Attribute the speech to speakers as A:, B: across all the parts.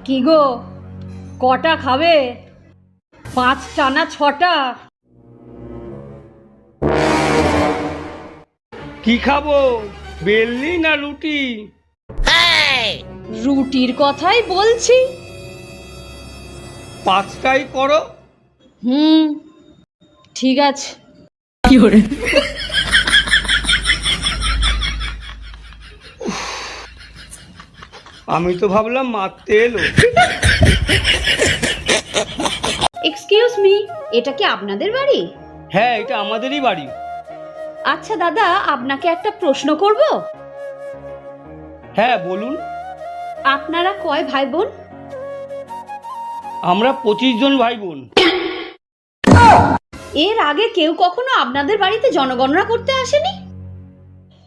A: কি গো, কটা খাবে? 5টা না 6টা?
B: কি খাবো, বেলনি না রুটি?
A: রুটির কথাই বলছি।
B: 5টাই করো।
A: ঠিক আছে।
B: আমি তো ভাবলাম মারতে এলো।
A: এক্সকিউজ মি, এটা কি আপনাদের বাড়ি?
B: হ্যাঁ, এটা আমাদেরই বাড়ি।
A: আচ্ছা দাদা, আপনাকে একটা প্রশ্ন করব।
B: হ্যাঁ বলুন।
A: আপনারা কয় ভাই বোন?
B: আমরা 25 জন ভাই বোন।
A: এর আগে কেউ কখনো আপনাদের বাড়িতে জনগণনা করতে আসেনি?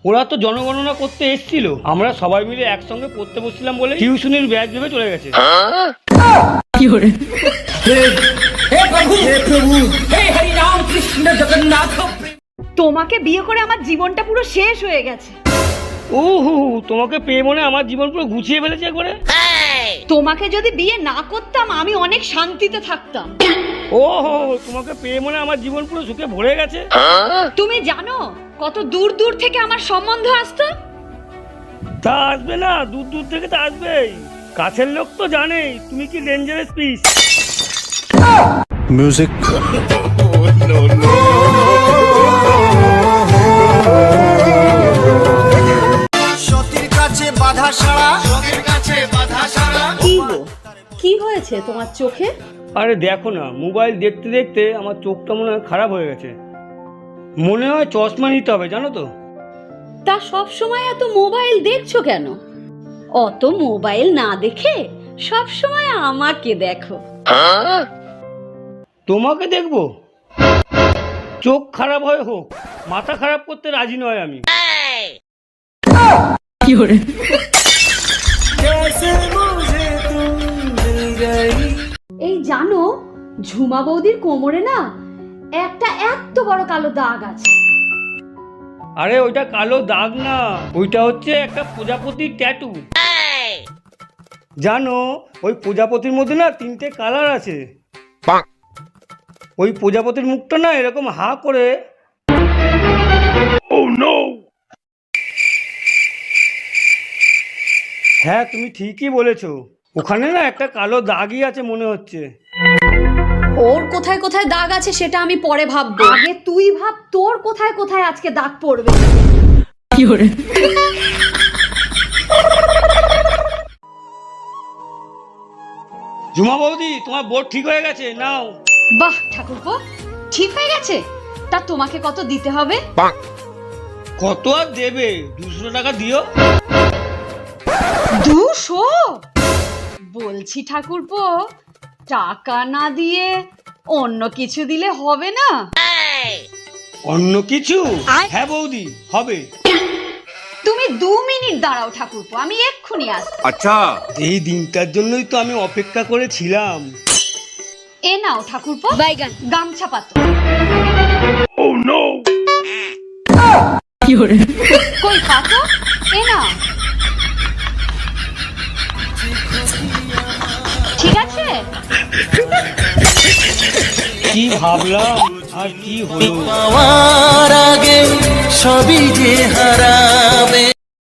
B: ওরা তো জনগণনা করতে এসেছিল, আমরা সবাই মিলে একসঙ্গে পড়তে বসছিলাম বলে টিউশনের ব্যাচ ভেবে চলে গেছে।
A: তোমাকে বিয়ে করে আমার জীবনটা পুরো শেষ হয়ে গেছে।
B: ওহো, তোমাকে পেয়ে মনে আমার জীবন পুরো গুছিয়ে ফেলেছে একবারে।
A: তোমাকে যদি বিয়ে না করতাম আমি অনেক শান্তিতে থাকতাম।
B: ওহো, তোমাকে পেয়ে মনে আমার জীবন পুরো সুখে ভরে গেছে।
A: তুমি জানো কত দূর দূর থেকে আমার সম্বন্ধ আসতো?
B: তা আসবে না, দূর দূর থেকে তো আসবেই। কাছের লোক তো জানেই তুমি কি ডেঞ্জারাস পিস।
C: মিউজিক।
D: সতীর কাছে বাধা সারা, সতীর কাছে বাধা সারা।
A: কি গো, কি হয়েছে তোমার চোখে?
B: আরে দেখো না, মোবাইল দেখতে দেখতে আমার চোখটা মনে হয় খারাপ হয়ে গেছে। মনে হয় চশমা নিতে হবে, জানো তো।
A: তা সব সময় এত মোবাইল দেখছো কেন? অত মোবাইল না দেখে সব সময় আমাকে দেখো।
B: তোমাকে দেখবো? চোখ খারাপ হয় হোক, মাথা খারাপ করতে রাজি নয় আমি।
A: এই জানো, ঝুমা বৌদির কোমরে না একটা এত বড় কালো দাগ আছে।
B: আরে ওইটা কালো দাগ না, ওইটা হচ্ছে একটা প্রজাপতির ট্যাটু। জানো, ওই প্রজাপতির মধ্যে না 3টে কালার আছে। ওই প্রজাপতির মুখটা না এরকম হা করে। হ্যাঁ, তুমি ঠিকই বলেছো, ওখানে না একটা কালো দাগই আছে মনে হচ্ছে।
A: ওর কোথায় কোথায় দাগ আছে সেটা আমি পরে ভাববো, আগে তুই ভাব তোর কোথায় কোথায় আজকে দাগ পড়বে।
B: ঝুমা বৌদি, তোমার বোর্ড ঠিক হয়ে গেছে, নাও।
A: বাহ ঠাকুরপো, ঠিক হয়ে গেছে। তা তোমাকে কত দিতে হবে?
B: কত আর দেবে, 200 টাকা দিও।
A: 200? বলছি ঠাকুরপো, টাকা না দিয়ে অন্য কিছু দিলে হবে না?
B: অন্য কিছু? হ্যাঁ বৌদি, হবে।
A: তুমি 2 মিনিট দাঁড়াও ঠাকুরপো, আমি এক্ষুনি আসছি।
C: আচ্ছা,
B: এই দিনটার জন্যই তো আমি অপেক্ষা করেছিলাম।
A: এ নাও ঠাকুরপো, বাইগান গামছা পাতো। কই পাতো? এ নাও। ঠিক আছে?
B: কি ভাবলাম আর কি হলো।
D: পাওয়ার আগে সবই যে হারাবে।